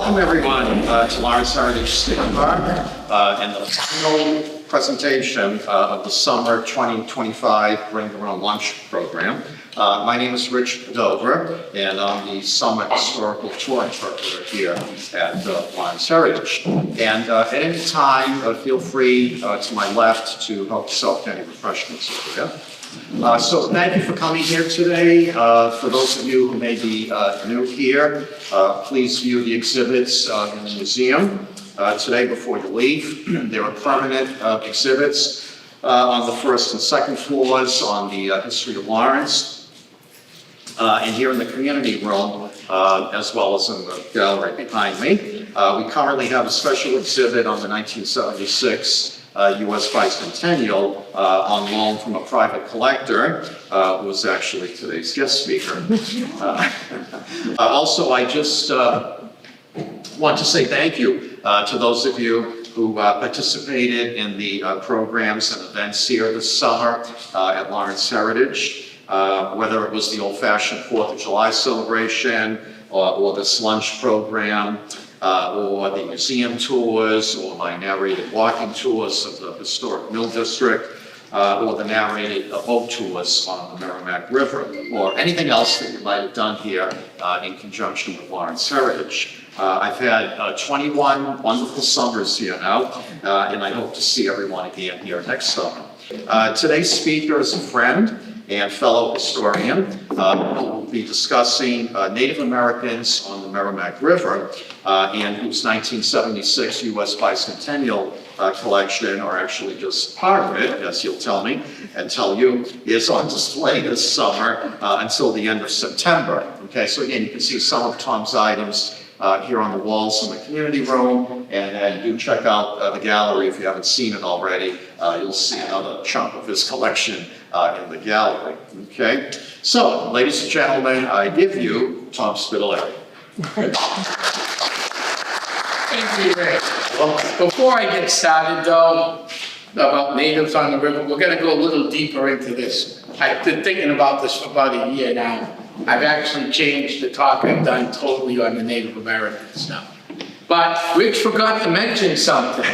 Welcome everyone to Lawrence Heritage State Park and the final presentation of the summer 2025 Bring Your Own Lunch program. My name is Rich Padova and I'm the Summit Historical Tour Interpreter here at Lawrence Heritage. And at any time, feel free to my left to help yourself to any refreshments over there. So thank you for coming here today. For those of you who may be new here, please view the exhibits in the museum today before you leave. There are permanent exhibits on the first and second floors on the history of Lawrence. And here in the community room, as well as in the gallery behind me. We currently have a special exhibit on the 1976 U.S. Bicentennial on loan from a private collector, who was actually today's guest speaker. Also, I just want to say thank you to those of you who participated in the programs and events here this summer at Lawrence Heritage, whether it was the old-fashioned 4th of July celebration or this lunch program, or the museum tours, or my narrated walking tours of the historic Mill District, or the narrated boat tours on the Merrimack River, or anything else that you might have done here in conjunction with Lawrence Heritage. I've had 21 wonderful summers here now, and I hope to see everyone again here next summer. Today's speaker is a friend and fellow historian who will be discussing Native Americans on the Merrimack River and whose 1976 U.S. Bicentennial collection, or actually just part of it, as he'll tell me and tell you, is on display this summer until the end of September. Okay, so again, you can see some of Tom's items here on the walls in the community room, and do check out the gallery if you haven't seen it already. You'll see another chunk of his collection in the gallery. Okay, so ladies and gentlemen, I give you Tom Spitaleri. Thank you, Rick. Well, before I get started, though, about natives on the river, we're going to go a little deeper into this. I've been thinking about this for about a year now. I've actually changed the talk I've done totally on the Native Americans now. But Rich forgot to mention something.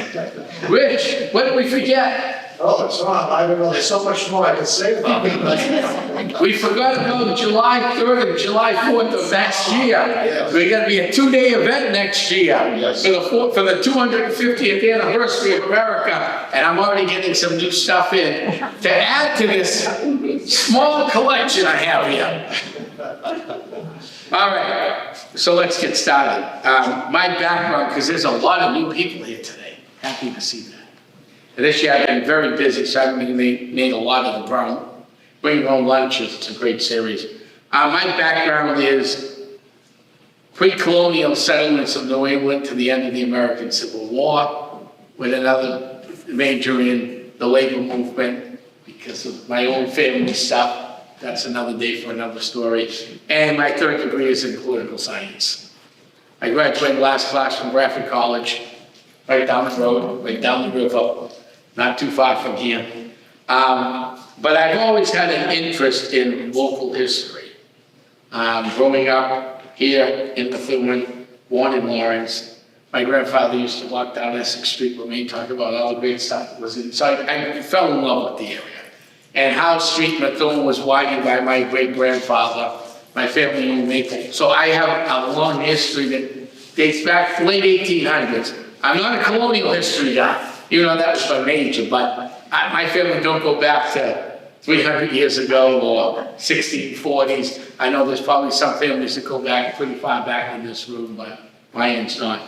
Rich, what did we forget? Oh, it's on. I don't know. There's so much more I can say about it. We forgot about July 3rd and July 4th of next year. Yes. We're going to be a 2-day event next year. Yes. For the 250th anniversary of America. And I'm already getting some new stuff in to add to this small collection I have here. All right, so let's get started. My background, because there's a lot of new people here today. Happy to see that. And this year I've been very busy, so I've made a lot of the ground. Bring Your Own Lunch, it's a great series. My background is pre-colonial settlements of New England to the end of the American Civil War, with another major in the labor movement because of my own family stuff. That's another day for another story. And my third degree is in political science. I graduated last class from Graphic College, right down the road, right down the river, not too far from here. But I've always had an interest in local history. Growing up here in Methuen, born in Lawrence, my grandfather used to walk down Essex Street with me, talk about all the great stuff that was inside. I fell in love with the area. And House Street, Methuen, was widened by my great-grandfather, my family in Maple. So I have a long history that dates back to the late 1800s. I'm not a colonial history guy, even though that was my major, but my family don't go back to 300 years ago or 1640s. I know there's probably some families that go back pretty far back in this room, but my end's not.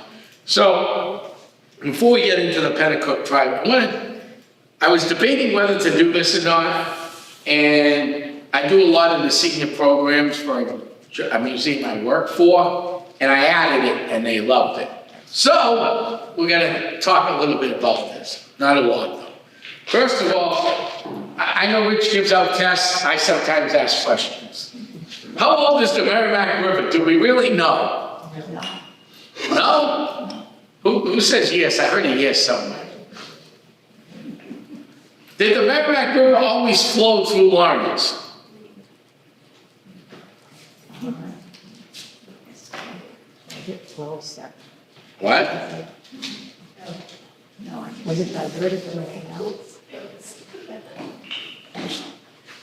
So before we get into the Pennacook tribe, I was debating whether to do this or not, and I do a lot of the senior programs for a museum I work for, and I added it, and they loved it. So, we're gonna talk a little bit about this. Not a lot, though. First of all, I know Rich gives out tests. I sometimes ask questions. How old is the Merrimack River? Do we really know? No? Who says yes? I heard a yes somewhere. Did the Merrimack River always flow through Lawrence? It flows that. What? Was it diverted to anything else?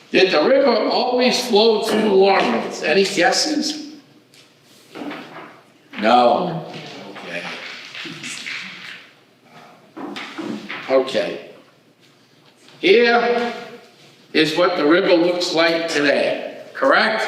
Did the river always flow through Lawrence? Any guesses? No. Okay. Okay. Here is what the river looks like today, correct?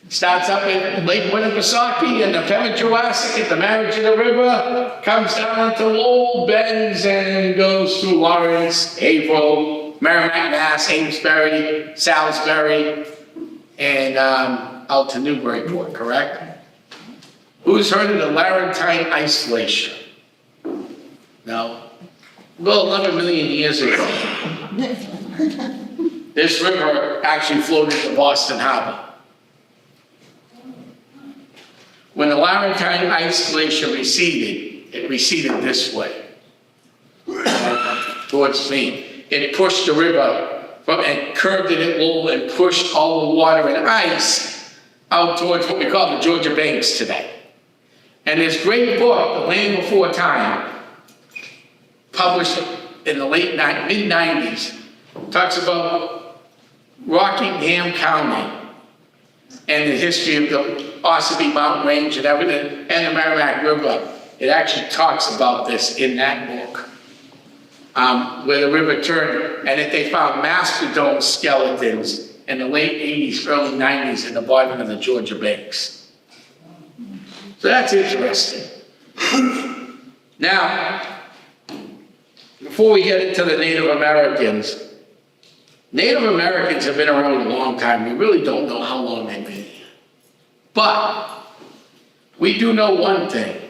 Starts up in Lake Winnipesaukee and the Pemmican-Jurassic at the margin of the river, comes down into Lowell, bends, and goes through Lawrence, Haverhill, Merrimack, Mass, Amesbury, Salisbury, and out to Newburyport, correct? Who's heard of the Laurentine Ice Glacier? No? Well, 11 million years ago, this river actually flowed into Boston Harbor. When the Laurentine Ice Glacier receded, it receded this way, towards Maine. It pushed the river and curved it at Lowell and pushed all the water and ice out towards what we call the Georgia Banks today. And this great book, The Land Before Time, published in the mid-90s, talks about Rockingham County and the history of the Ossipee Mountain Range and everything, and the Merrimack River. It actually talks about this in that book, where the river turned, and that they found mastodon skeletons in the late 80s, early 90s in the bottom of the Georgia Banks. So that's interesting. Now, before we get into the Native Americans have been around a long time. We really don't know how long they've been here. But we do know one thing.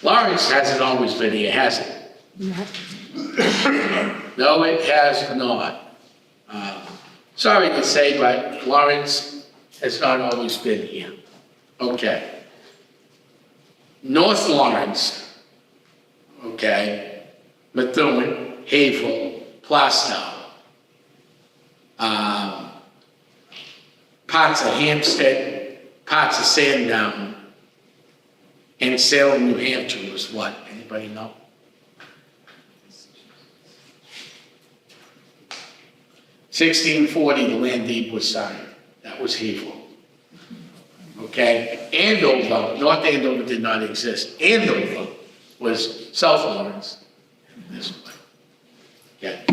Lawrence hasn't always been here, has it? No, it has not. Sorry to say, but Lawrence has not always been here. Okay. North Lawrence, okay, Methuen, Haverhill, Plastow, parts of Hampstead, parts of Sandown, and Salem, New Hampshire was what? Anybody know? 1640, the land deed was signed. That was Haverhill. Okay, Andover, North Andover did not exist. Andover was South Lawrence, this way. Okay.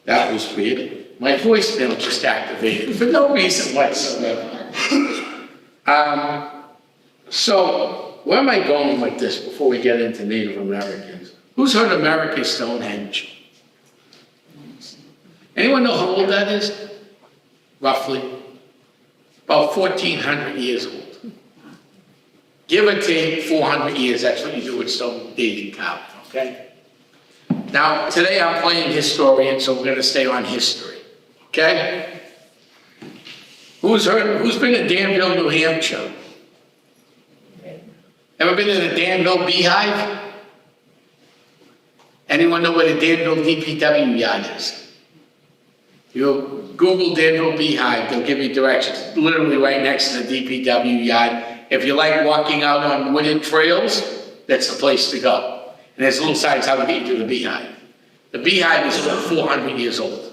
That was weird. My voicemail just activated for no reason whatsoever. So, where am I going with this before we get into Native Americans? Who's heard of America's Stonehenge? Anyone know how old that is? Roughly? About 1,400 years old. Give or take 400 years, that's what you do with stone dating carving, okay? Now, today I'm playing historian, so we're gonna stay on history, okay? Who's been to Danville, New Hampshire? Ever been to the Danville Beehive? Anyone know where the Danville DPW yard is? You Google Danville Beehive, they'll give you directions. Literally right next to the DPW yard. If you like walking out on wooded trails, that's the place to go. And there's little signs how to get you to the Beehive. The Beehive is about 400 years old.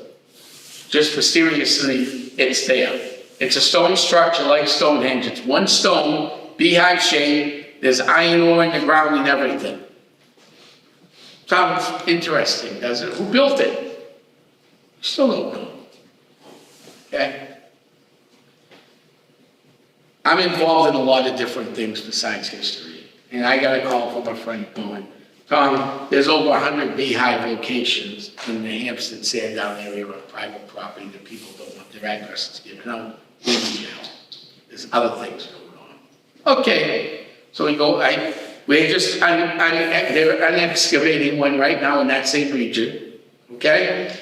Just mysteriously, it's there. It's a stone structure like Stonehenge. It's one stone, beehive shape. There's iron ore in the ground and everything. Sounds interesting, doesn't it? Who built it? Still don't know. Okay? I'm involved in a lot of different things besides history. And I got a call from a friend going, Tom, there's over 100 beehive locations in the Hampstead Sandown area of private property that people don't want their addresses given out. There's other things going on. Okay, so we go, we're just, they're excavating one right now in that same region, okay?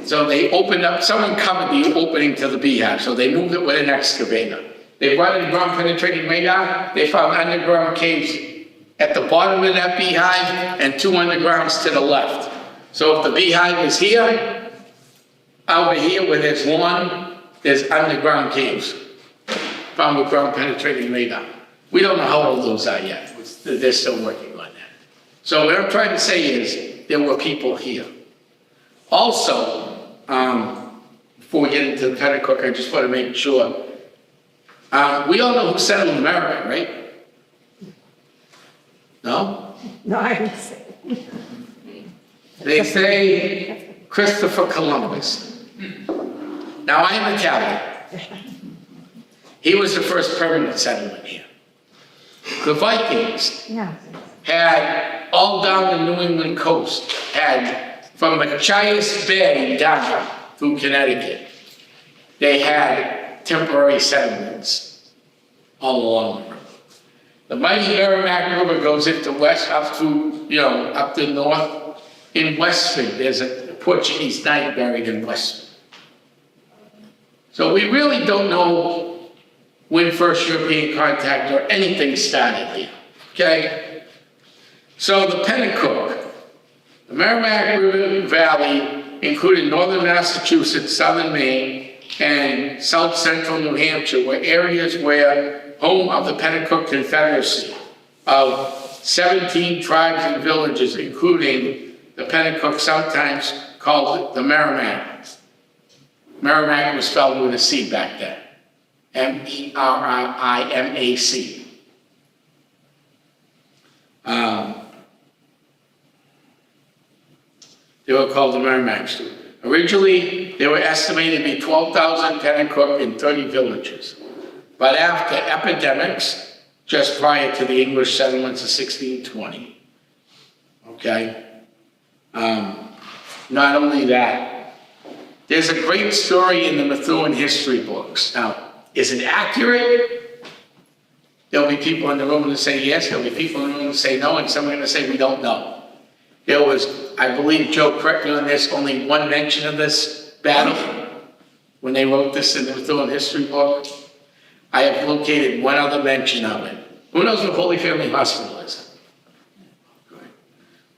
So they opened up, someone covered the opening to the beehive, so they moved it with an excavator. They brought in ground penetrating radar, they found underground caves at the bottom of that beehive and 2 undergrounds to the left. So if the beehive is here, over here where there's one, there's underground caves found with ground penetrating radar. We don't know how old those are yet. They're still working on that. So what I'm trying to say is there were people here. Also, before we get into the Pennacook, I just want to make sure. We all know who settled America, right? No? No, I didn't say. They say Christopher Columbus. Now, I am Italian. He was the first permanent settlement here. The Vikings Yeah. had all down the New England coast, had from Machias Bay down through Connecticut, they had temporary settlements all along the river. The mighty Merrimack River goes into west, up through, up to north. In Westford, there's a Portuguese knight buried in Westford. So we really don't know when first European contact or anything started here, okay? So the Pennacook, the Merrimack River Valley, including northern Massachusetts, southern Maine, and south central New Hampshire, were areas where home of the Pennacook Confederacy of 17 tribes and villages, including the Pennacook, sometimes called the Merrimack. Merrimack was spelled with a C back then. Merrimac. They were called the Merrimacks too. Originally, they were estimated to be 12,000 Pennacook in 30 villages. But after epidemics, just prior to the English settlements of 1620, okay? Not only that, there's a great story in the Methuen history books. Now, is it accurate? There'll be people in the room that say yes, there'll be people in the room that say no, and some are going to say we don't know. There was, I believe, Joe, correct me on this, only one mention of this battle when they wrote this in the Methuen history book. I have located one other mention of it. Who knows what Holy Family Hospital is?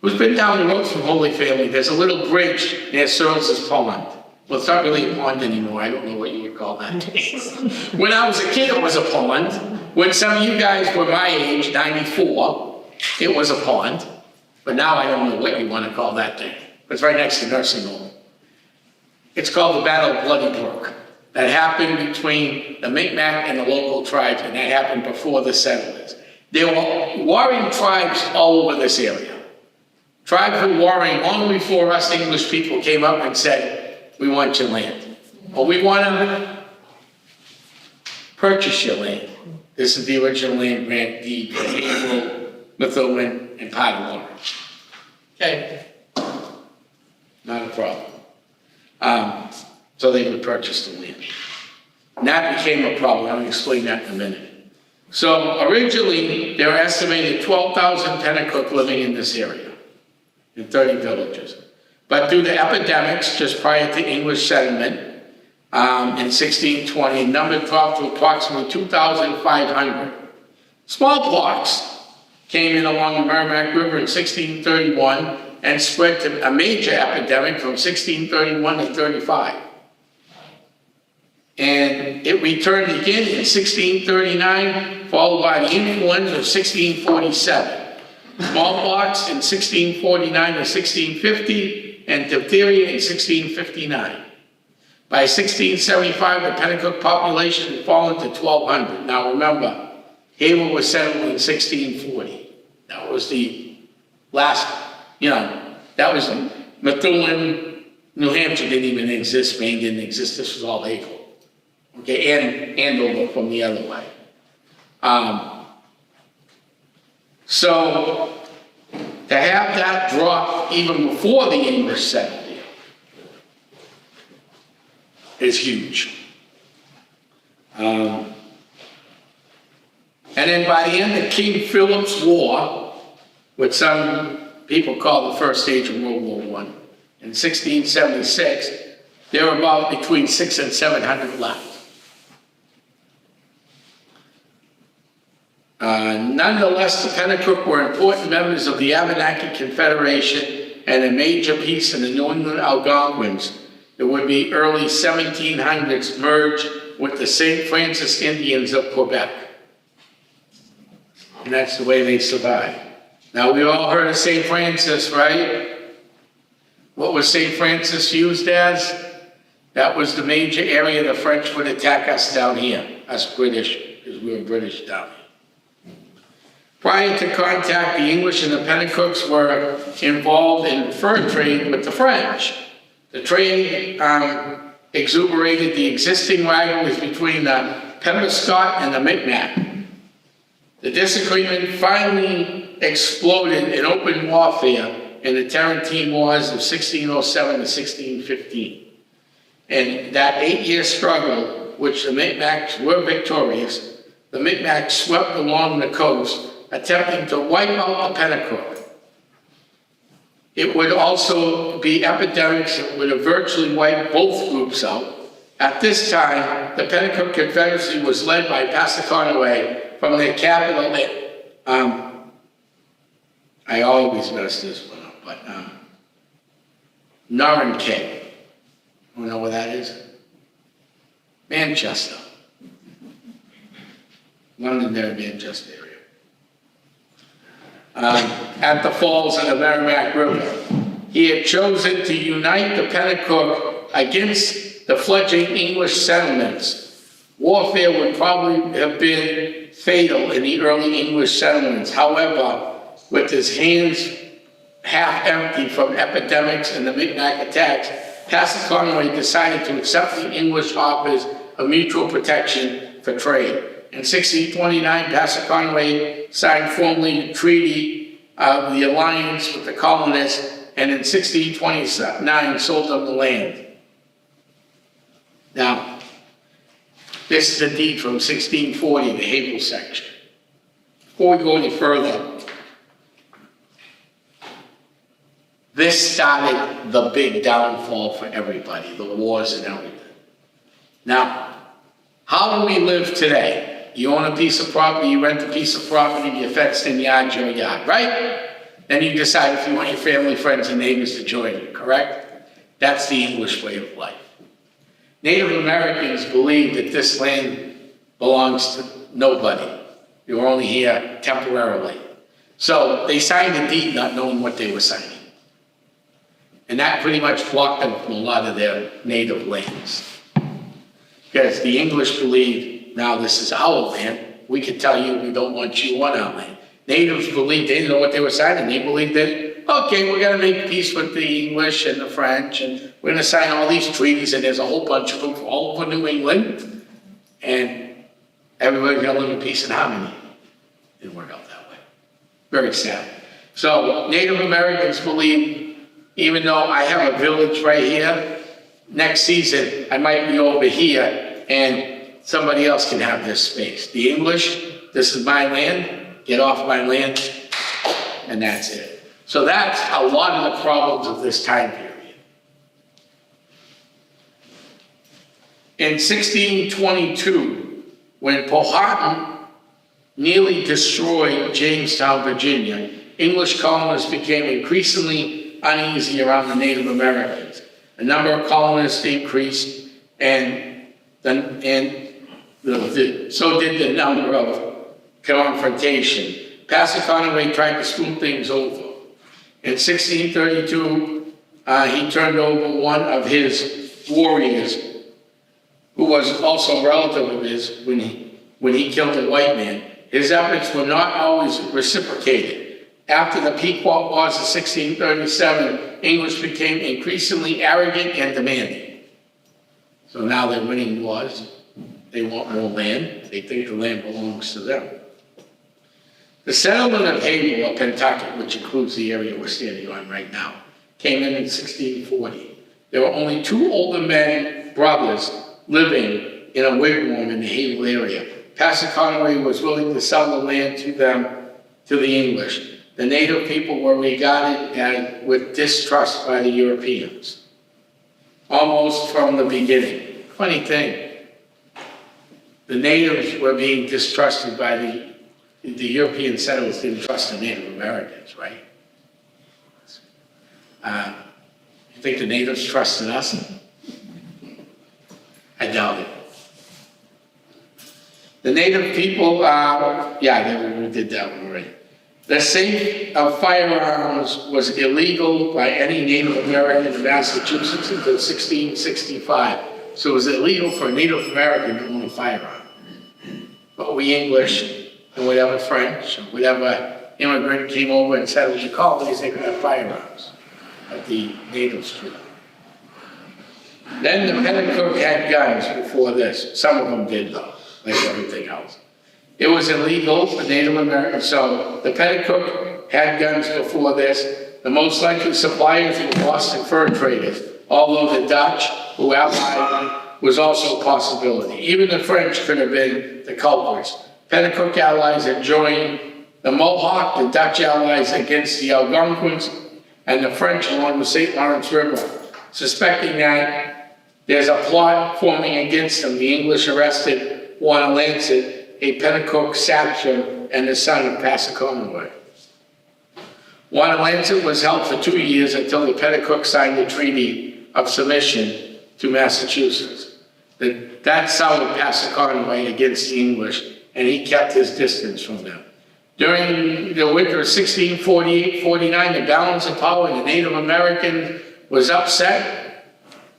Who's been down the road from Holy Family? There's a little bridge near Searles' Pond. Well, it's not really a pond anymore. I don't know what you would call that. When I was a kid, it was a pond. When some of you guys were my age, 94, it was a pond. But now I don't know what you want to call that thing. It's right next to nursing home. It's called the Battle of Bloody Brook. That happened between the Merrimack and the local tribes, and that happened before the settlers. There were warring tribes all over this area. Tribes were warring long before us English people came up and said, we want your land. Or we want to purchase your land. This is the original land grant deed for Haverhill, Methuen, and part of Lawrence. Okay. Not a problem. So they would purchase the land. And that became a problem. I'll explain that in a minute. So originally, there were estimated 12,000 Pennacook living in this area, in 30 villages. But due to epidemics just prior to English settlement in 1620, the number dropped to approximately 2,500. Smallpox came in along the Merrimack River in 1631 and spread to a major epidemic from 1631 to 35. And it returned again in 1639, followed by the influenza of 1647. Smallpox in 1649 to 1650, and diphtheria in 1659. By 1675, the Pennacook population had fallen to 1,200. Now remember, Haverhill was settled in 1640. That was the last, that was Methuen, New Hampshire didn't even exist, Maine didn't exist, this was all Haverhill. Okay, and Andover from the other way. So, to have that drop even before the English settled here is huge. And then by the end of King Philip's War, which some people call the first stage of World War I, in 1676, there were about between 600 and 700 left. Nonetheless, the Pennacook were important members of the Abenaki Confederation and a major piece in the New England Algonquins. It would be early 1700s merged with the St. Francis Indians of Quebec. And that's the way they survived. Now, we all heard of St. Francis, right? What was St. Francis used as? That was the major area the French would attack us down here, us British, because we were British down here. Prior to contact, the English and the Pennacooks were involved in fur trade with the French. The trade exuberated the existing rivalries between the Penobscot and the Micmac. The disagreement finally exploded in open warfare in the Tarentine Wars of 1607 to 1615. And that 8-year struggle, which the Micmacs were victorious, the Micmacs swept along the coast, attempting to wipe out the Pennacook. It would also be epidemics that would have virtually wiped both groups out. At this time, the Pennacook Confederacy was led by Passaconaway from their capital at, I always mess this one up, but Norrincay. You know where that is? Manchester. Londonderry, Manchester area. At the falls of the Merrimack River. He had chosen to unite the Pennacook against the fledgling English settlements. Warfare would probably have been fatal in the early English settlements. However, with his hands half empty from epidemics and the Micmac attacks, Passaconaway decided to accept the English offers of mutual protection for trade. In 1629, Passaconaway signed formally the Treaty of the Alliance with the colonists, and in 1629 sold them the land. Now, this is a deed from 1640, the Havel section. Before we go any further, this started the big downfall for everybody, the wars and everything. Now, how do we live today? You own a piece of property, you rent a piece of property, you fenced in yard, your yard, right? Then you decide if you want your family, friends, and neighbors to join you, correct? That's the English way of life. Native Americans believed that this land belongs to nobody. You were only here temporarily. So they signed a deed not knowing what they were signing. And that pretty much blocked them from a lot of their native lands. Because the English believed, now this is our land, we can tell you we don't want you on our land. Natives believed, they didn't know what they were signing. They believed that, okay, we're gonna make peace with the English and the French, and we're gonna sign all these treaties, and there's a whole bunch of them all over New England, and everybody's gonna live in peace and harmony. Didn't work out that way. Very sad. So Native Americans believe, even though I have a village right here, next season I might be over here and somebody else can have this space. The English, this is my land, get off my land, and that's it. So that's a lot of the problems of this time period. In 1622, when Powhatan nearly destroyed Jamestown, Virginia, English colonists became increasingly uneasy around the Native Americans. The number of colonists increased, and so did the number of confrontation. Passaconaway tried to smooth things over. In 1632, he turned over one of his warriors, who was also a relative of his when he killed a white man. His efforts were not always reciprocated. After the Pequot Wars of 1637, English became increasingly arrogant and demanding. So now they're winning wars. They want more land. They think the land belongs to them. The settlement of Havel, or Pentucket, which includes the area we're standing on right now, came in 1640. There were only 2 older men, brothers, living in a wigwam in the Havel area. Passaconaway was willing to sell the land to them, to the English. The native people were regarded with distrust by the Europeans, almost from the beginning. Funny thing, the natives were being distrusted by the the European settlers didn't trust the Native Americans, right? You think the natives trusted us? I doubt it. The native people, we did that one already. The sale of firearms was illegal by any Native American in Massachusetts until 1665. So it was illegal for a Native American to own a firearm. But we English and whatever French, or whatever immigrant came over and settled the colonies, they could have firearms. But the natives could. Then the Pennacook had guns before this. Some of them did though, like everything else. It was illegal for Native Americans, so the Pennacook had guns before this. The most likely suppliers were Boston fur traders, although the Dutch, who allied, was also a possibility. Even the French could have been the culprits. Pennacook allies had joined the Mohawk, the Dutch allies against the Algonquins, and the French along the St. Lawrence River. Suspecting that there's a plot forming against them, the English arrested Wanalancet, a Pennacook sachem and the son of Passaconaway. Wanalancet was held for 2 years until the Pennacook signed the Treaty of Submission to Massachusetts. That soured Passaconaway against the English, and he kept his distance from them. During the winter of 1648-49, the balance of power in the Native Americans was upset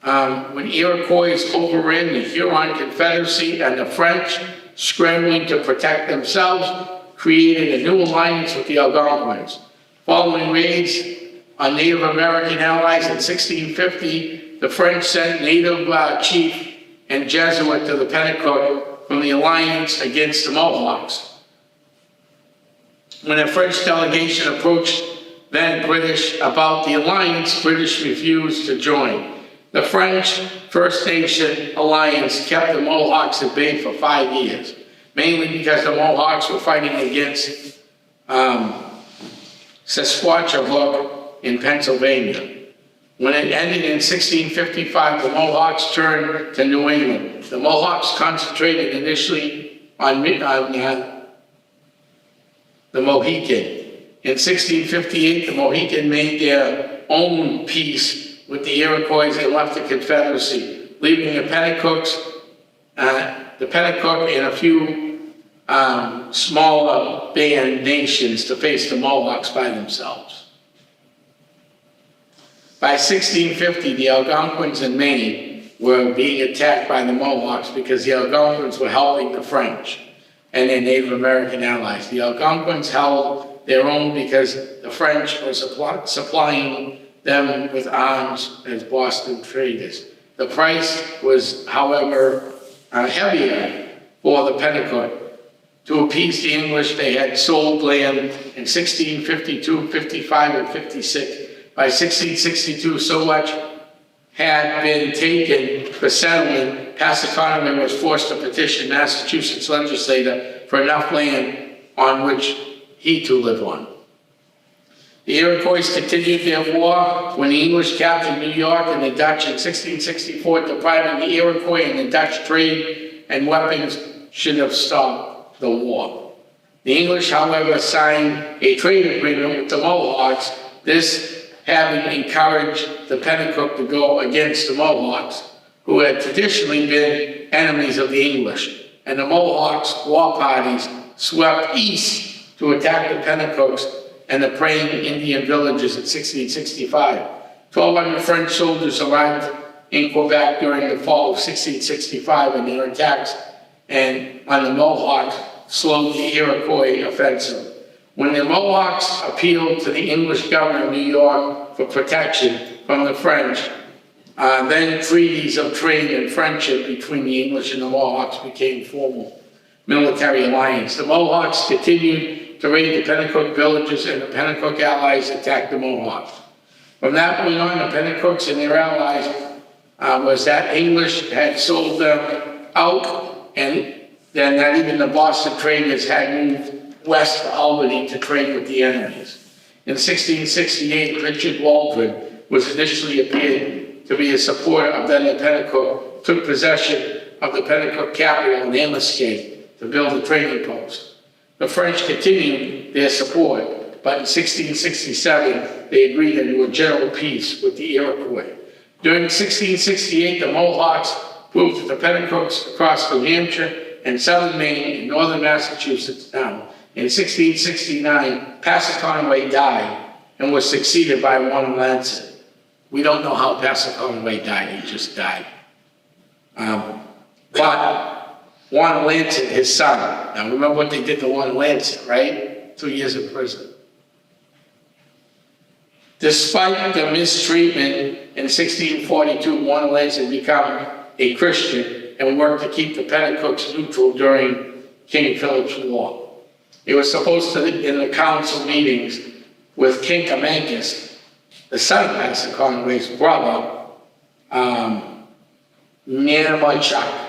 when Iroquois overran the Huron Confederacy, and the French, scrambling to protect themselves, created a new alliance with the Algonquins. Following raids on Native American allies in 1650, the French sent native chief and Jesuit to the Pennacook from the alliance against the Mohawks. When a French delegation approached then British about the alliance, British refused to join. The French First Nation alliance kept the Mohawks at bay for 5 years, mainly because the Mohawks were fighting against Saskatchewan in Pennsylvania. When it ended in 1655, the Mohawks turned to New England. The Mohawks concentrated initially on the Mohican. In 1658, the Mohican made their own peace with the Iroquois and left the Confederacy, leaving the Pennacook and a few smaller band nations to face the Mohawks by themselves. By 1650, the Algonquins in Maine were being attacked by the Mohawks because the Algonquins were helping the French and their Native American allies. The Algonquins held their own because the French were supplying them with arms as Boston traders. The price was, however, heavier for the Pennacook. To appease the English, they had sold land in 1652, 55, and 56. By 1662, so much had been taken for settlement, Passaconaway was forced to petition Massachusetts legislature for enough land on which he to live on. The Iroquois continued their war when the English captured New York and the Dutch in 1664, depriving the Iroquois and the Dutch trade and weapons should have stopped the war. The English, however, signed a trade agreement with the Mohawks, this having encouraged the Pennacook to go against the Mohawks, who had traditionally been enemies of the English. And the Mohawks' war parties swept east to attack the Pennacooks and the praying Indian villages in 1665. 1,200 French soldiers arrived in Quebec during the fall of 1665, and their attacks on the Mohawks slowed the Iroquois offensive. When the Mohawks appealed to the English governor of New York for protection from the French, then treaties of trade and friendship between the English and the Mohawks became formal military alliance. The Mohawks continued to raid the Pennacook villages, and the Pennacook allies attacked the Mohawks. From that point on, the Pennacooks and their allies was that English had sold them out, and then that even the Boston traders had moved west to Albany to trade with the enemies. In 1668, Richard Waldron was initially appeared to be a supporter of then the Pennacook, took possession of the Pennacook capital in Amherst to build a trading post. The French continued their support, but in 1667, they agreed into a general peace with the Iroquois. During 1668, the Mohawks moved to the Pennacook across New Hampshire and southern Maine and northern Massachusetts. Now, in 1669, Passaconaway died and was succeeded by Wanalancet. We don't know how Passaconaway died, he just died. But Wanalancet, his son, now remember what they did to Wanalancet, right? 2 years in prison. Despite the mistreatment in 1642, Wanalancet became a Christian and worked to keep the Pennacooks neutral during King Philip's War. He was supposed to, in the council meetings with King Amancus, the son of Passaconaway's brother, Nanamachuk,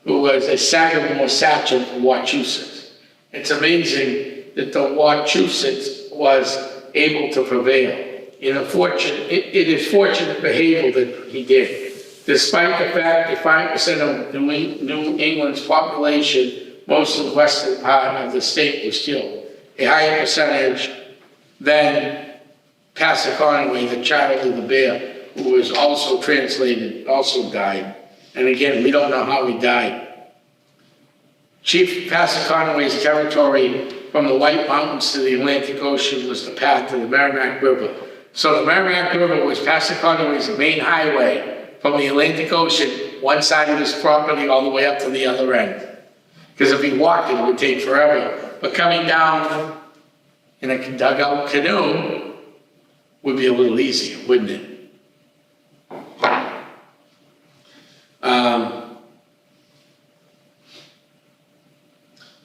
who was a Sagamore sachem from Wachusett. It's amazing that the Wachusett was able to prevail. It is fortunate behavior that he did. Despite the fact that 5% of New England's population, most of the western part of the state, was killed, a higher percentage than Passaconaway, the child of the bear, who was also translated, also died. And again, we don't know how he died. Chief Passaconaway's territory from the White Mountains to the Atlantic Ocean was the path to the Merrimack River. So the Merrimack River was Passaconaway's main highway from the Atlantic Ocean, one side of his property, all the way up to the other end. Because if he walked, it would take forever. But coming down in a dugout canoe would be a little easier, wouldn't it?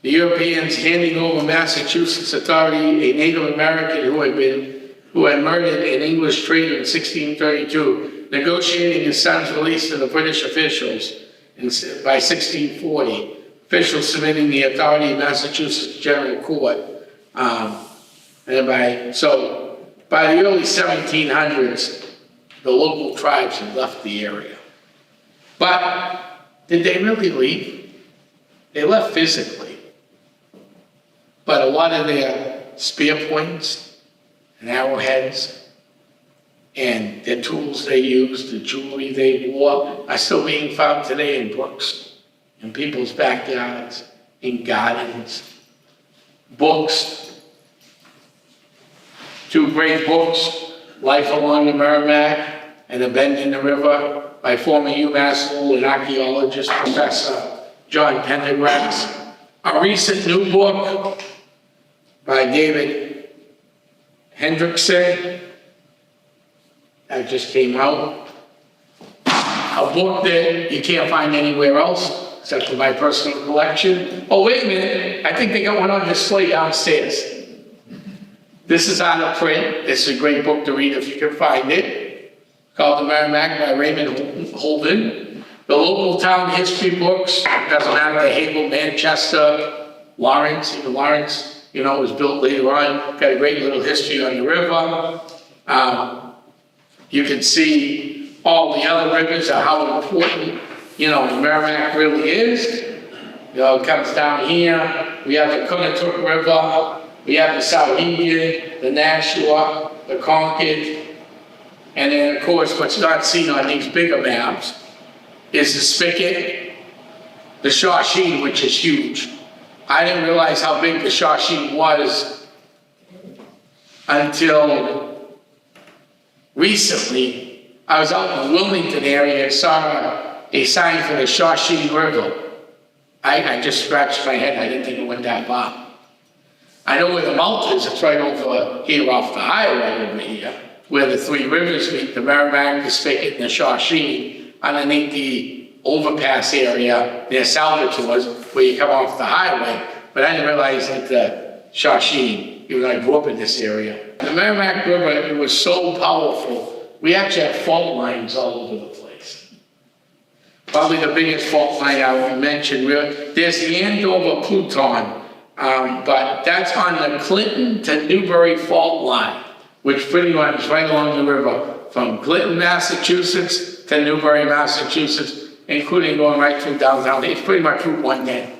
The Europeans handing over Massachusetts authority, a Native American who had murdered an English trader in 1632, negotiating his son's release to the British officials by 1640. Officials submitting the authority of Massachusetts General Court. By the early 1700s, the local tribes had left the area. But did they really leave? They left physically. But a lot of their spear points and arrowheads and their tools they used, the jewelry they wore, are still being found today in books, in people's backyards, in gardens, books. 2 great books, Life Along the Merrimack and A Bend in the River, by former UMass Lowell and archaeologist Professor John Pendergrass. A recent new book by David Hendrickson that just came out. A book that you can't find anywhere else except for my personal collection. Oh, wait a minute, I think they got one on display downstairs. This is out of print. This is a great book to read if you can find it, called The Merrimack by Raymond Holden. The local town history books, doesn't matter, Havel, Manchester, Lawrence, even Lawrence, was built later on. Got a great little history on the river. You can see all the other rivers and how important, the Merrimack really is. It comes down here. We have the Conocook River. We have the Sauhegan, the Nashua, the Concord. And then, of course, what's not seen on these bigger maps is the Spigot, the Shawsheen, which is huge. I didn't realize how big the Shawsheen was until recently. I was out in the Wilmington area and saw a sign for the Shawsheen River. I just scratched my head. I didn't think it went that far. I know where the mouth is. It's right over here off the highway over here, where the 3 rivers meet, the Merrimack, the Spigot, and the Shawsheen, underneath the overpass area near Salvatores, where you come off the highway. But I didn't realize that the Shawsheen, even though I grew up in this area. The Merrimack River, it was so powerful. We actually have fault lines all over the place. Probably the biggest fault line I would mention, there's the Andover Pluton, but that's on the Clinton to Newbury fault line, which pretty much is right along the river, from Clinton, Massachusetts to Newbury, Massachusetts, including going right through downtown. It's pretty much Route 110.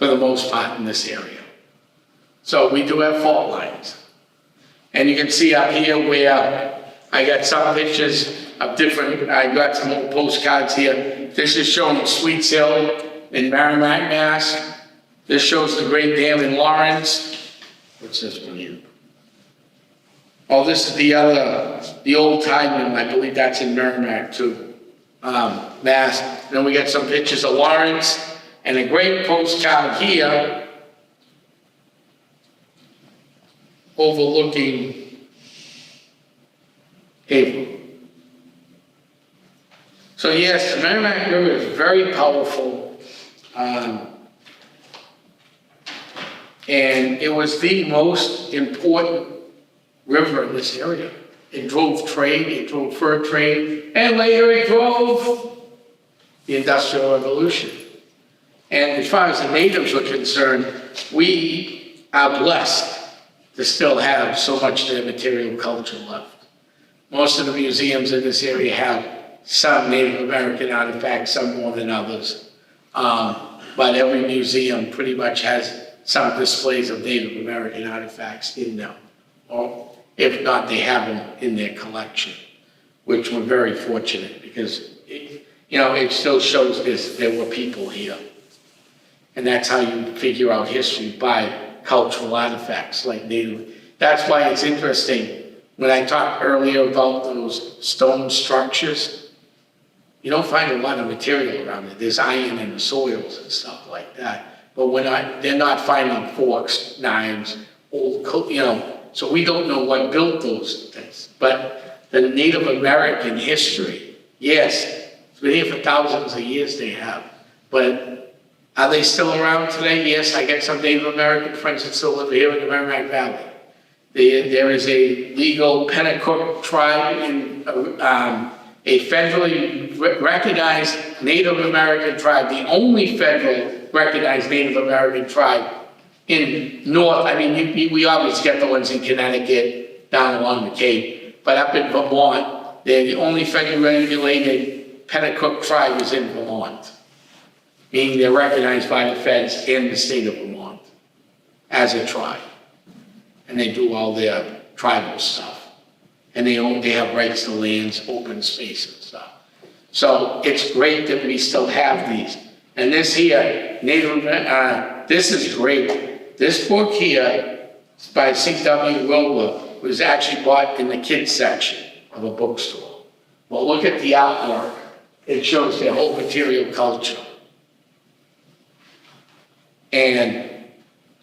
for the most part in this area. So we do have fault lines. And you can see up here where I got some pictures of different, I got some old postcards here. This is showing Sweets Hill in Merrimack, Mass. This shows the Great Dam in Lawrence. What's this one here? Oh, this is the old Tideman, I believe that's in Merrimack too, Mass. And then we got some pictures of Lawrence and a great postcard here overlooking Haverhill. So yes, the Merrimack River is very powerful. And it was the most important river in this area. It drove trade, it drove fur trade, and later it drove the Industrial Revolution. And as far as the natives are concerned, we are blessed to still have so much of their material culture left. Most of the museums in this area have some Native American artifacts, some more than others. But every museum pretty much has some displays of Native American artifacts in them. Or if not, they have them in their collection, which we're very fortunate because, it still shows there were people here. And that's how you figure out history, by cultural artifacts like Native. That's why it's interesting, when I talked earlier about those stone structures, you don't find a lot of material around it. There's iron in the soils and stuff like that. But they're not finding forks, knives, old, so we don't know what built those things. But the Native American history, yes, it's been here for thousands of years, they have. But are they still around today? Yes, I get some Native American friends that still live here in the Merrimack Valley. There is a legal Pennacook tribe in a federally recognized Native American tribe, the only federal recognized Native American tribe in North. I mean, we always get the ones in Connecticut, down along the Cape, but up in Vermont, they're the only federally regulated Pennacook tribe is in Vermont, meaning they're recognized by the feds in the state of Vermont as a tribe. And they do all their tribal stuff. And they have rights to lands, open space and stuff. So it's great that we still have these. And this here, this is great. This book here by C.W. Wilbur was actually bought in the kids section of a bookstore. Well, look at the artwork. It shows their whole material culture. And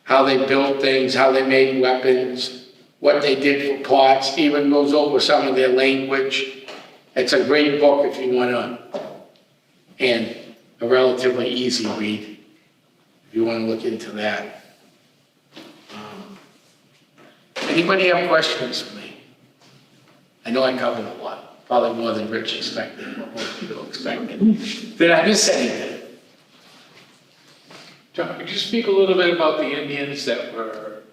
how they built things, how they made weapons, what they did for pots, even goes over some of their language. It's a great book if you want to, and a relatively easy read if you want to look into that. Anybody have questions for me? I know I covered a lot, probably more than Rich expected, what most people expected. Did I miss anything? John, could you speak a little bit about the Indians that were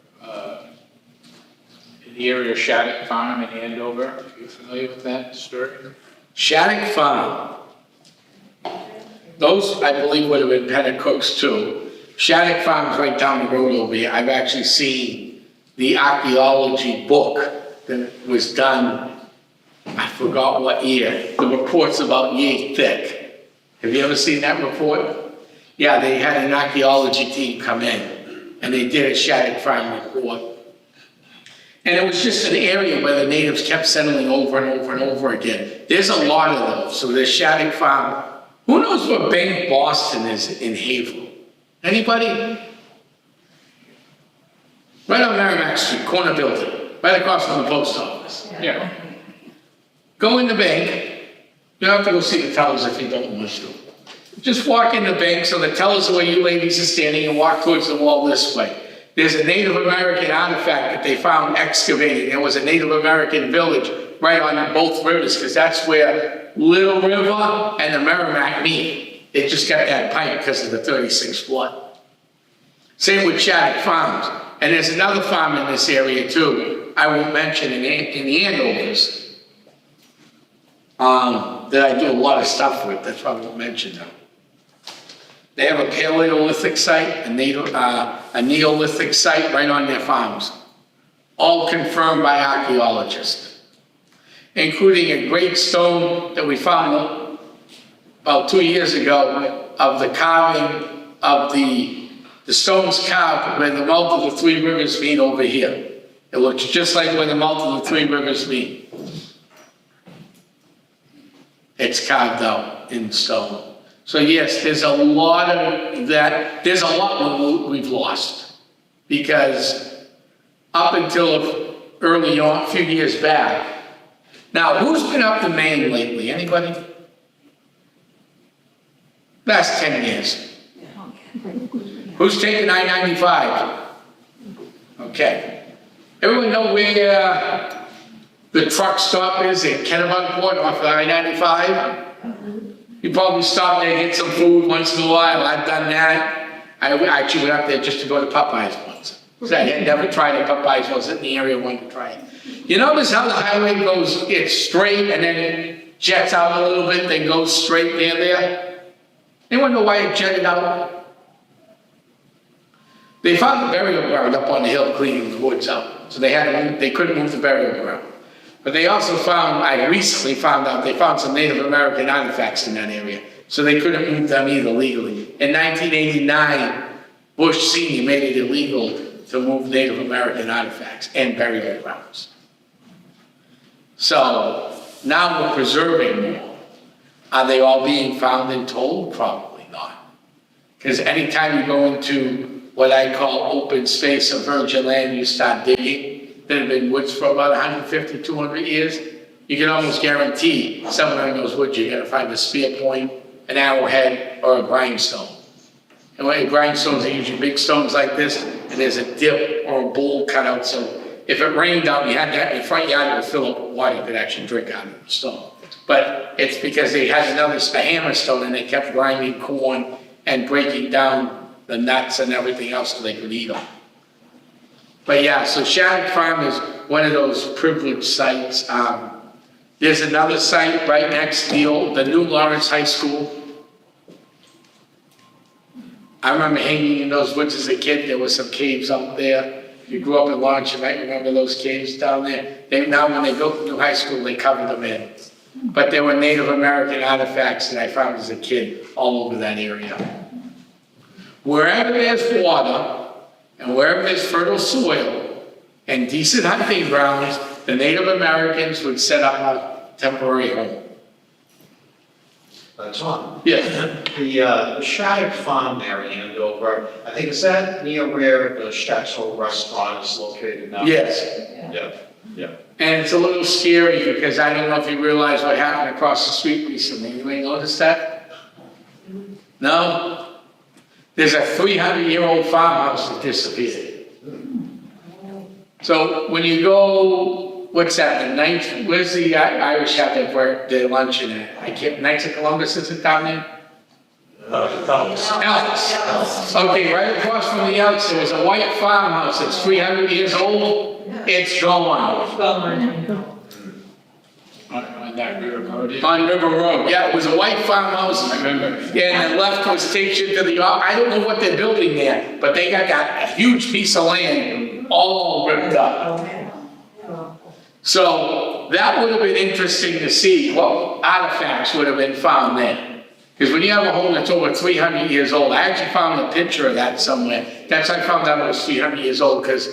in the area of Shattuck Farm in Andover? Are you familiar with that story? Shattuck Farm. Those, I believe, would have been Pennacook's too. Shattuck Farm's right down the road over here. I've actually seen the archaeology book that was done, I forgot what year. The report's about yay thick. Have you ever seen that report? Yeah, they had an archaeology team come in, and they did a Shattuck Farm report. And it was just an area where the natives kept settling over and over and over again. There's a lot of those. So there's Shattuck Farm. Who knows where Bank Boston is in Haverhill? Anybody? Right on Merrimack Street, corner building, right across from the post office. Yeah. Go in the bank. You don't have to go see the tellers if you don't want to. Just walk in the bank, so the tellers where you ladies are standing, and walk towards the wall this way. There's a Native American artifact that they found excavated. There was a Native American village right on both rivers, because that's where Little River and the Merrimack meet. They just got that pipe because of the 36 flood. Same with Shattuck Farms. And there's another farm in this area too, I won't mention in the Andovers, that I do a lot of stuff with. That's why I won't mention them. They have a Paleolithic site, a Neolithic site right on their farms, all confirmed by archaeologists, including a great stone that we found about 2 years ago of the carving of the stones carved where the mouth of the three rivers meet over here. It looks just like where the mouth of the three rivers meet. It's carved out in stone. So yes, there's a lot of that, there's a lot we've lost. Because up until early on, a few years back, now who's been up to Maine lately? Anybody? Last 10 years. Who's taking I-95? Okay. Everyone know where the truck stop is at Kennebunkport off of I-95? You probably stop there and get some food once in a while. I've done that. I actually went up there just to go to Popeyes once. So I had never tried it. Popeyes wasn't in the area I wanted to try it. You notice how the highway goes, it's straight and then it jets out a little bit, then goes straight there? Anyone know why it jetted out? They found the burial ground up on the hill cleaning the woods out. So they couldn't move the burial ground. But they also found, I recently found out, they found some Native American artifacts in that area. So they couldn't move them either legally. In 1989, Bush Sr. made it illegal to move Native American artifacts and burial grounds. So now we're preserving more. Are they all being found and told? Probably not. Because anytime you go into what I call open space or virgin land, you start digging, that have been woods for about 150, 200 years, you can almost guarantee somewhere in those woods you're going to find a spear point, an arrowhead, or a grindstone. And when grindstones are usually big stones like this, and there's a dip or a bowl cut out, so if it rained out, you had that in your front yard, it would fill up with water, you could actually drink out of the stone. But it's because they had a hammer stone and they kept grinding corn and breaking down the nuts and everything else so they could eat them. But yeah, so Shattuck Farm is one of those privileged sites. There's another site right next to the new Lawrence High School. I remember hanging in those woods as a kid. There were some caves up there. If you grew up in Lawrence, you might remember those caves down there. Now when they built the new high school, they covered them in. But there were Native American artifacts that I found as a kid all over that area. Wherever there's water, and wherever there's fertile soil and decent hunting grounds, the Native Americans would set up a temporary home. Tom? Yeah. The Shattuck Farm there in Andover, I think, is that near where the Shattuck restaurant is located now? Yes. Yeah. And it's a little scary because I don't know if you realize what happened across the street recently. You ain't noticed that? No? There's a 300-year-old farmhouse that disappeared. So when you go, what's that, the ninth, where's the Irish have their luncheon at? I can't, Knights of Columbus, is it down there? Elks. Okay, right across from the Elks, there was a white farmhouse that's 300 years old. It's gone. On that river road. On River Road, yeah, it was a white farmhouse. I remember. Yeah, and the left was takes you to the, I don't know what they're building there, but they got a huge piece of land all ripped up. So that would have been interesting to see what artifacts would have been found there. Because when you have a home that's over 300 years old, I actually found a picture of that somewhere. That's how I found out it was 300 years old, because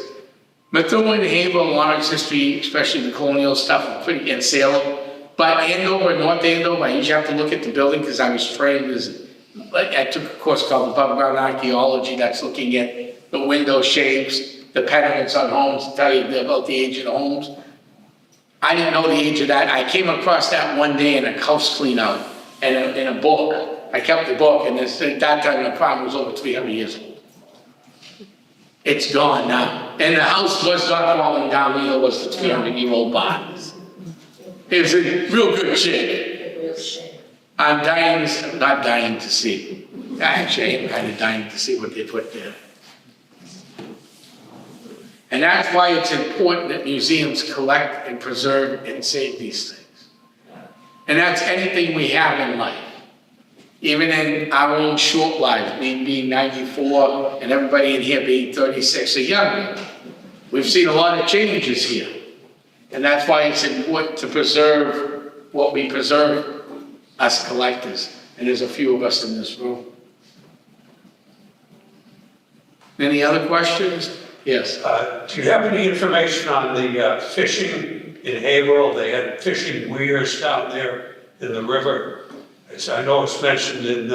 Methuen, Haverhill, Lawrence history, especially the colonial stuff, pretty in Salem. But Andover, North Andover, I usually have to look at the building because I was trained as, I took a course called above ground archaeology that's looking at the window shapes, the pediments on homes, to tell you about the age of the homes. I didn't know the age of that. I came across that one day in a house clean out and in a book. I kept the book, and at that time the farm was over 300 years old. It's gone now. And the house was not falling down, neither was the 300-year-old barn. It was in real good shape. I'm not dying to see. Actually, I am kind of dying to see what they put there. And that's why it's important that museums collect and preserve and save these things. And that's anything we have in life. even in our own short lives, me being 94 and everybody in here being 36 or younger, we've seen a lot of changes here. And that's why it's important to preserve what we preserve, us collectors. And there's a few of us in this room. Any other questions? Yes. Do you have any information on the fishing in Haverhill? They had fishing weirs down there in the river. As I know it's mentioned in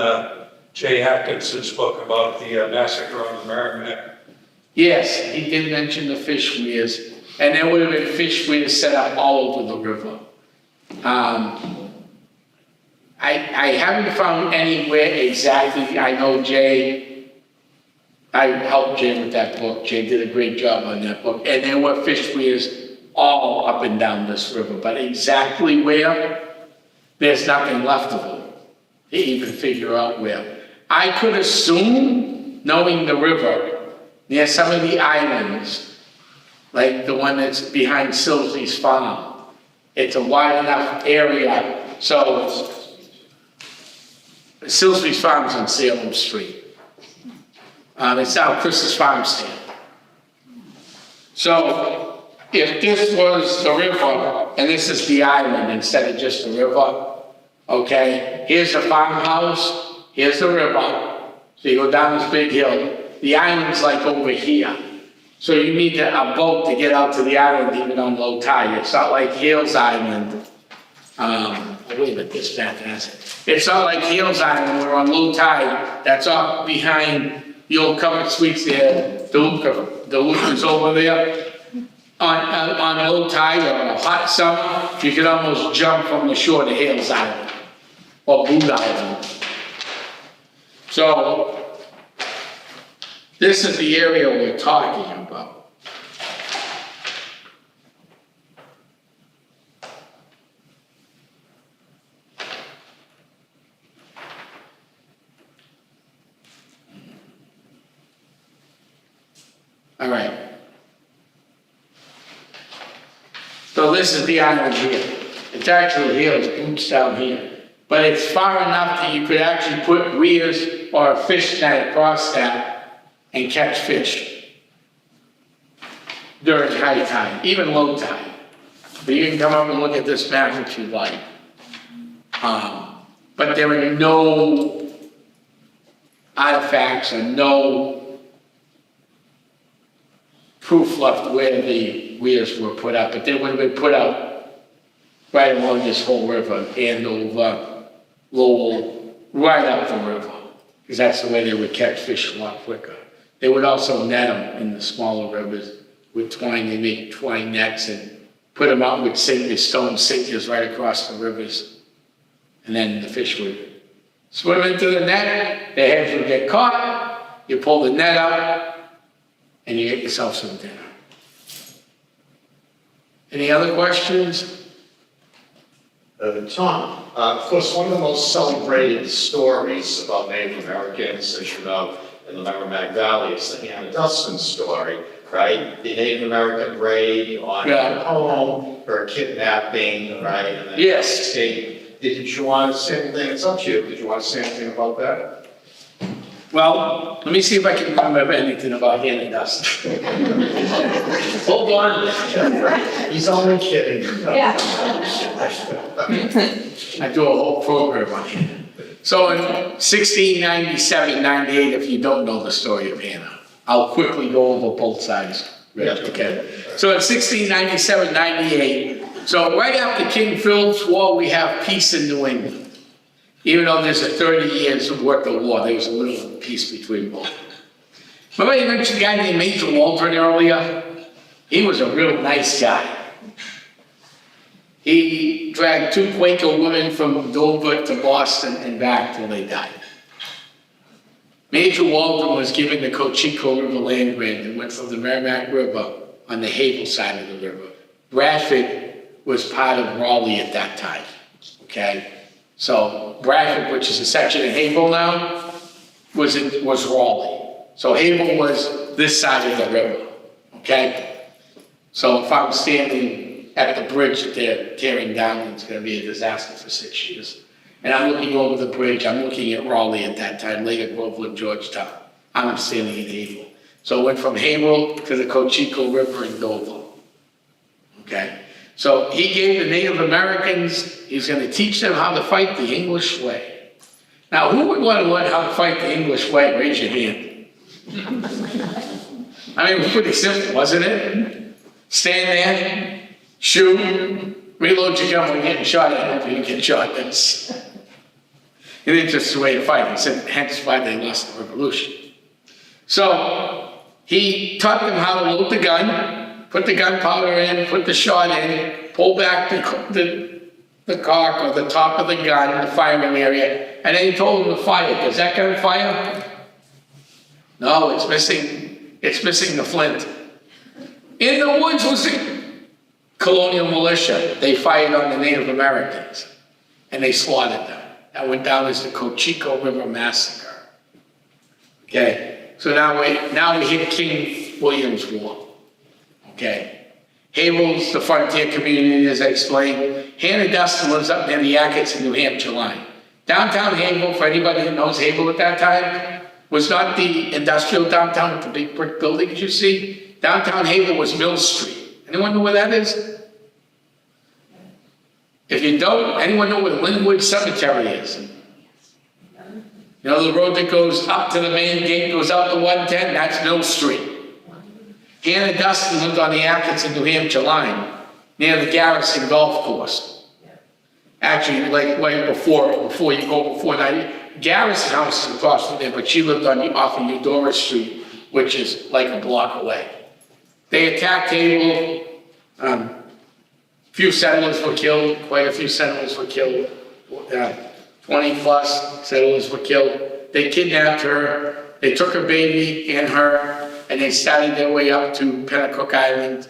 Jay Atkinson's book about the massacre on the Merrimack. Yes, he did mention the fish weirs, and there would have been fish weirs set up all over the river. I haven't found anywhere exactly. I know Jay, I helped Jay with that book. Jay did a great job on that book, and there were fish weirs all up and down this river, but exactly where, there's nothing left of them to even figure out where. I could assume, knowing the river, near some of the islands, like the one that's behind Silsby's farm, it's a wide enough area, so Silsby's farm's on Salem Street. It's now Chris's farm stand. So if this was the river, and this is the island instead of just the river, okay, here's the farmhouse, here's the river, so you go down this big hill, the island's like over here. So you need a boat to get out to the island even on low tide. It's not like Hales Island. Wait a minute, this map has it. It's not like Hales Island, we're on low tide, that's up behind the old covered suites there, the Luke is over there. On low tide or on a hot summer, you can almost jump from the shore to Hales Island or Boot Island. So this is the area we're talking about. All right. So this is the island here. It's actually here, it's Boots down here. But it's far enough that you could actually put weirs or a fish net across that and catch fish during high tide, even low tide. But you can come up and look at this map if you like. But there are no artifacts or no proof left where the weirs were put up, but they would have been put up right along this whole river, Andover, Lowell, right up the river, because that's the way they would catch fish a lot quicker. They would also net them in the smaller rivers with twine. They make twine nets and put them out with stone sinkers right across the rivers. And then the fish would swim into the net, their heads would get caught, you pull the net out, and you get yourself some dinner. Any other questions? Tom, of course, one of the most celebrated stories about Native Americans, as you know, in the Merrimack Valley is the Hannah Dustin story, right? The Native American raid on her home, her kidnapping, right? And then Yes. escape. Did you want to say anything? It's up to you. Did you want to say anything about that? Well, let me see if I can remember anything about Hannah Dustin. Hold on. He's only kidding. Yeah. I do a whole program on Hannah. So in 1697, 98, if you don't know the story of Hannah, I'll quickly go over both sides, Rich, okay? So in 1697, 98, so right after King Philip's War, we have peace in New England. Even though there's a 30 years worth of war, there was a little peace between both. Remember you mentioned a guy named Major Waldron earlier? He was a real nice guy. He dragged 2 Quaker women from Dover to Boston and back till they died. Major Waldron was given the Cocheco River land grant and went from the Merrimack River on the Havel side of the river. Bradford was part of Raleigh at that time, okay? So Bradford, which is a section of Havel now, was Raleigh. So Havel was this side of the river, okay? So if I'm standing at the bridge that they're tearing down, it's gonna be a disaster for 6 years. And I'm looking over the bridge, I'm looking at Raleigh at that time, later Groveland, Georgetown. I'm standing in Haverhill. So it went from Haverhill to the Cocheco River in Dover. Okay? So he gave the Native Americans, he's gonna teach them how to fight the English way. Now, who would want to learn how to fight the English way? Raise your hand. I mean, it was pretty simple, wasn't it? Stand there, shoot, reload your gun when you're getting shot at. If you didn't get shot, that's... It is just the way to fight. It said, hence why they lost the revolution. So, he taught them how to load the gun, put the gunpowder in, put the shot in, pull back the cock or the top of the gun, the firing area, and then he told them to fire. Does that gun fire? No, it's missing the flint. In the woods was the colonial militia. They fired on the Native Americans, and they slaughtered them. That went down as the Cocheco River Massacre. Okay, so now we hit King William's War. Okay, Haverhill's the frontier community, as I explained. Hannah Dustin lives up near the Atkinson, New Hampshire line. Downtown Haverhill, for anybody that knows Haverhill at that time, was not the industrial downtown with the big brick buildings you see. Downtown Haverhill was Mill Street. Anyone know where that is? If you don't, anyone know where Linwood Cemetery is? You know the road that goes up to the main gate, goes out to 110, that's Mill Street. Hannah Dustin lived on the Atkinson, New Hampshire line, near the Garrison Golf Course. Actually, like before you go before that, Garrison house is across from there, but she lived off of Eudora Street, which is like a block away. They attacked Haverhill. Few settlers were killed, quite a few settlers were killed. 20 plus settlers were killed. They kidnapped her, they took her baby and her, and they started their way up to Pennacook Island,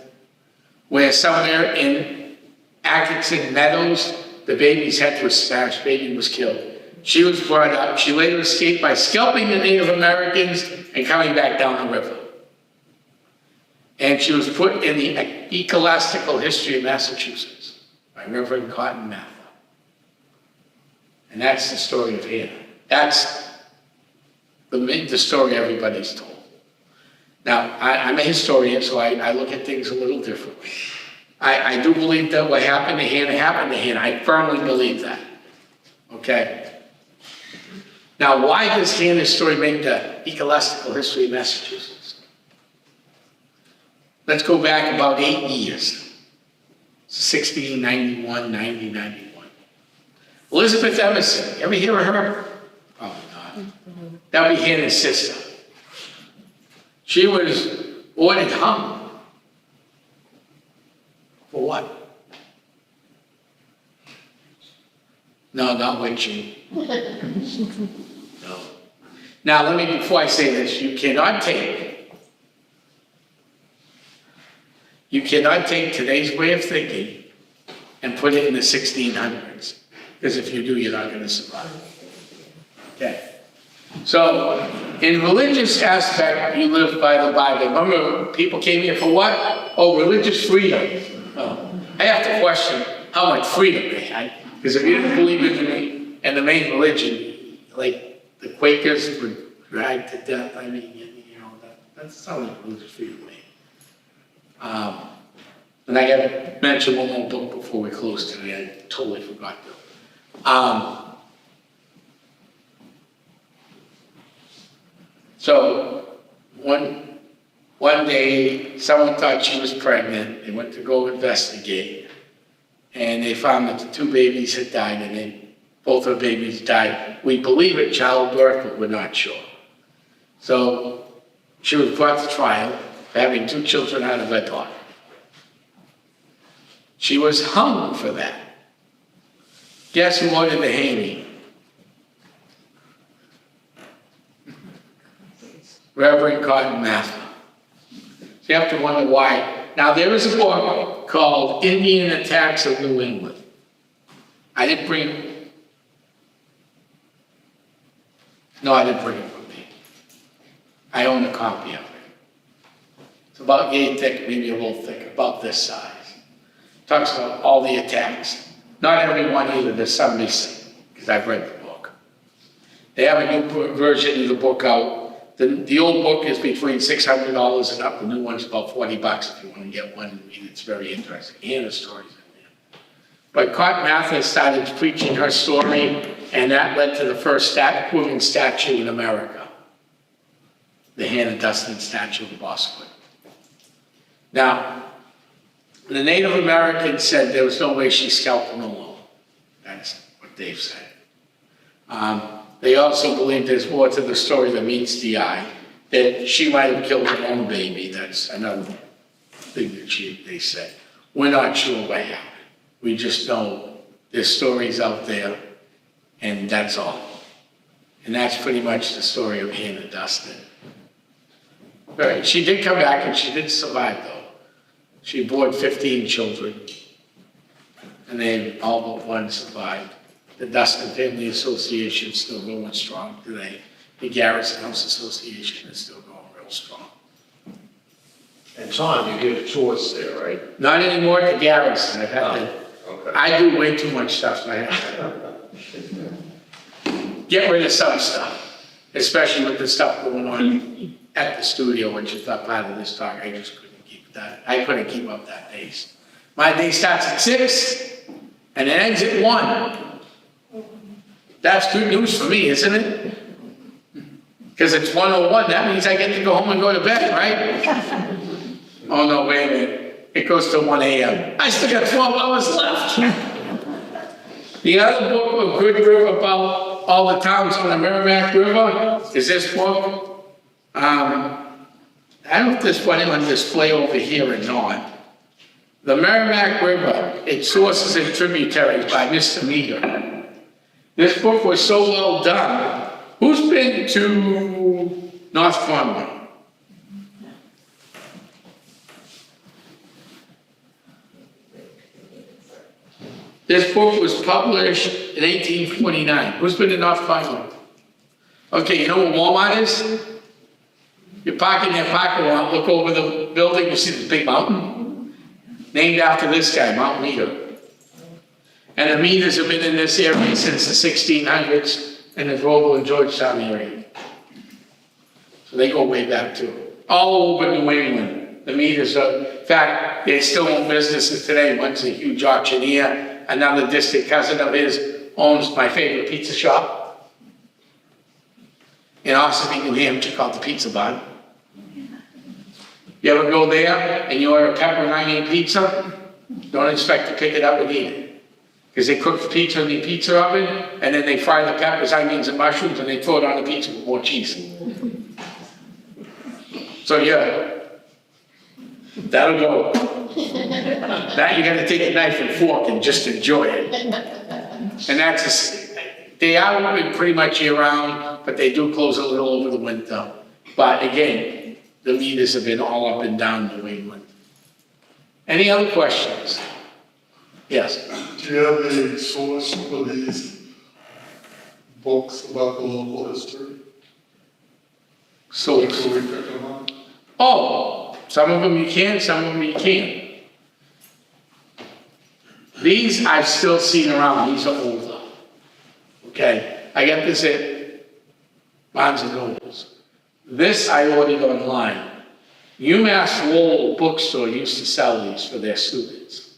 where somewhere in Atkinson Meadows, the baby's head was smashed, baby was killed. She was brought up, she later escaped by scalping the Native Americans and coming back down the river. And she was put in the Ecclesiastical History of Massachusetts by Reverend Cotton Mather. And that's the story of Hannah. That's the story everybody's told. Now, I'm a historian, so I look at things a little differently. I do believe that what happened to Hannah. I firmly believe that. Okay? Now, why does Hannah's story make the Ecclesiastical History of Massachusetts? Let's go back about 8 years. 1691, 9091. Elizabeth Emerson, ever hear of her? Probably not. That would be Hannah's sister. She was ordered hung. For what? No, not witching. No. Now, before I say this, you cannot take today's way of thinking and put it in the 1600s. Because if you do, you're not going to survive. Okay. So, in religious aspect, you live by the Bible. Remember, people came here for what? Oh, religious freedom. Oh. I have to question how much freedom they had. Because if you didn't believe in the main religion, like the Quakers were dragged to death, I mean, you know, that's sounds like religious freedom to me. And I got to mention one more book before we close today. I totally forgot to. So one day, someone thought she was pregnant. They went to go investigate, and they found that the two babies had died, and then both her babies died. We believe it childbirth, but we're not sure. So she was brought to trial for having two children out of wedlock. She was hung for that. Guess who ordered the hanging? Reverend Cotton Mather. So you have to wonder why. Now there is a book called Indian Attacks of New England. I didn't bring it with me. I own a copy of it. It's about yay thick, maybe a little thick, about this size. Talks about all the attacks. Not every one either, there's some missing, because because I've read the book. They have a new version of the book out. The old book is between $600 and up. The new one's about $40 if you want to get one and read it. It's very interesting. And the stories in there. But Cotton Mather started preaching her story, and that led to the first woman statue in America. The Hannah Duston statue in Boston. Now, the Native Americans said there was no way she scalped them alone. That's what they've said. They also believe there's more to the story than meets the eye, that she might have killed her own baby. That's another thing that they said. We're not sure what happened. We just know there's stories out there, and that's all. And that's pretty much the story of Hannah Duston. Right. She did come back, and she did survive, though. She bore 15 children, and they all but one survived. The Dustin Family Association is still going strong today. The Garrison House Association is still going real strong. And Tom, you give tours there, right? Not anymore at the Garrison. I've had to, Okay. I do way too much stuff, so I have to get rid of some stuff, especially with the stuff going on at the studio, which is not part of this talk. I just couldn't keep that. I couldn't keep up that pace. My day starts at 6 and it ends at 1. That's good news for me, isn't it? Because it's 1:01, that means I get to go home and go to bed, right? Oh no, wait a minute. It goes to 1 a.m. I still got 12 hours left. The other book of Good River about all the towns on the Merrimack River is this book. I don't know if this one is on display over here or not. The Merrimack River, its sources and tributaries by Mr. Meader. This book was so well done. Who's been to North Cornwall? This book was published in 1849. Who's been to North Cornwall? Okay, you know what Walmart is? You park in their parking lot, look over the building, you see this big mountain? Named after this guy, Mount Meader. And the Meaders have been in this area since the 1600s in the Global and Georgetown area. So they go way back too. All over New England, the Meaders are, in fact, they still own businesses today. One's a huge auctioneer. Another distant cousin of his owns my favorite pizza shop in Ossipee, New Hampshire, called the Pizza Barn. You ever go there and you order a pepper and onion pizza? Don't expect to pick it up and eat it. Because they cook the pizza in the pizza oven, and then they fry the peppers, onions, and mushrooms, and they throw it on the pizza with more cheese. So yeah, that'll go. That you gotta take a knife and fork and just enjoy it. And they are open pretty much year round, but they do close a little over the winter. But again, the Meaders have been all up and down New England. Any other questions? Yes. Do you have a source for these books about the local history? So, Can we pick them up? oh, some of them you can, some of them you can't. These I've still seen around, these are older. Okay, I got this at Barnes and Nobles. This I ordered online. UMass Lowell bookstore used to sell these for their students.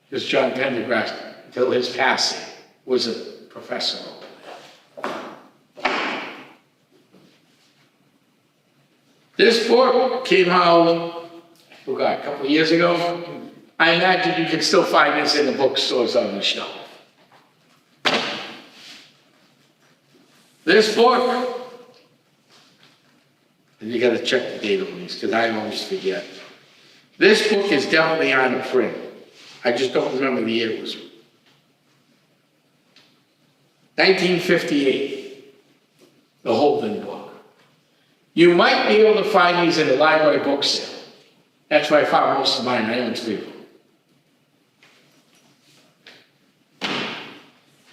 Because John Pendergrass, until his passing, was a professor over there. This book came out, I forgot, a couple of years ago. I imagine you can still find this in the bookstores on the shelf. This book, and you gotta check the date on these, because I always forget. This book is definitely on print. I just don't remember the year it was. 1958, the Holden book. You might be able to find these in the library book sale. That's where I found most of mine. I own 3 of them.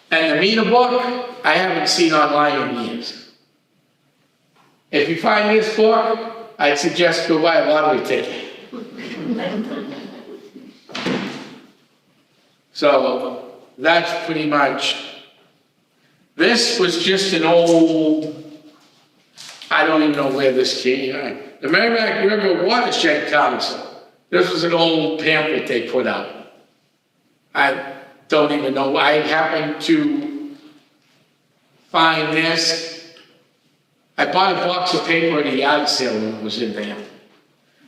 And the Meader book, I haven't seen online in years. If you find this book, I'd suggest go buy a lottery ticket. So that's pretty much This was just an old, I don't even know where this came from. The Merrimack River Watershed Council. This was an old pamphlet they put out. I don't even know. I happened to find this. I bought a box of paper at a yard sale when it was in there.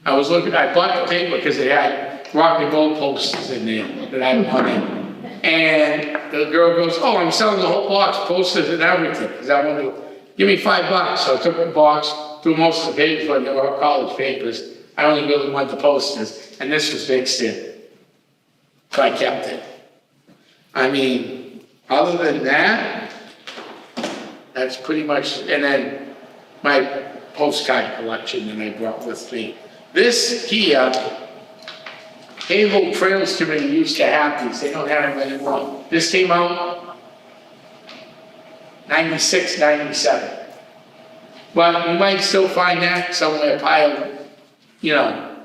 I bought the paper because it had rock and roll posters in there that I wanted. And the girl goes, oh, I'm selling the whole box, posters and everything. Because I wanted to, give me $5. So I took the box, threw most of the papers, but they were all college papers. I only really wanted the posters. And this was mixed in. So I kept it. I mean, other than that, that's pretty much, and then my postcard collection that I brought with me. This here, Havel Trails Committee used to have these. They don't have them anymore. This came out 96, 97. But you might still find that somewhere piled, you know,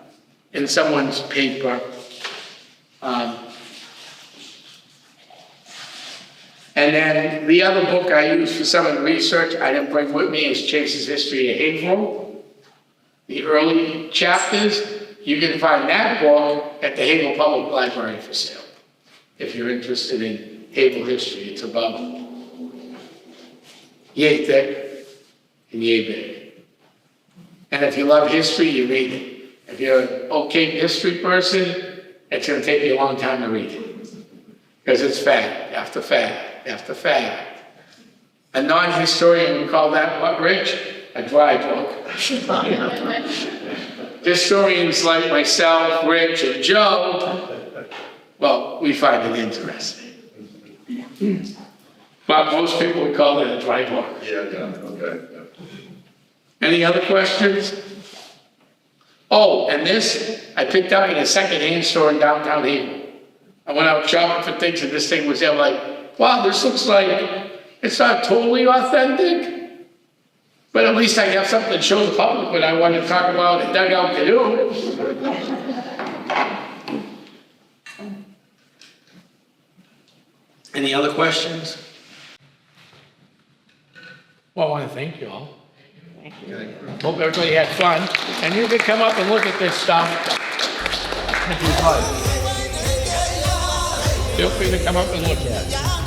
in someone's paper. And then the other book I used for some of the research I didn't bring with me is Chase's History of Haverhill. The early chapters, you can find that book at the Haverhill Public Library for sale. If you're interested in Haverhill history, it's about yay thick and yay big. And if you love history, you read it. If you're an okay history person, it's going to take you a long time to read it. Because it's fact after fact after fact. A non-historian would call that, what, Rich? A dry book. Historians like myself, Rich, and Joe, well, we find it interesting. But most people would call it a dry book. Okay. Any other questions? Oh, and this, I picked up in a secondhand store in downtown Haverhill. I went out shopping for things and this thing was there, like, wow, this looks like, it's not totally authentic, but at least I have something to show the public what I want to talk about and dug out to do. Any other questions? Well, I want to thank you all. Hope everybody had fun. And you can come up and look at this stuff if you'd like. Feel free to come up and look at it.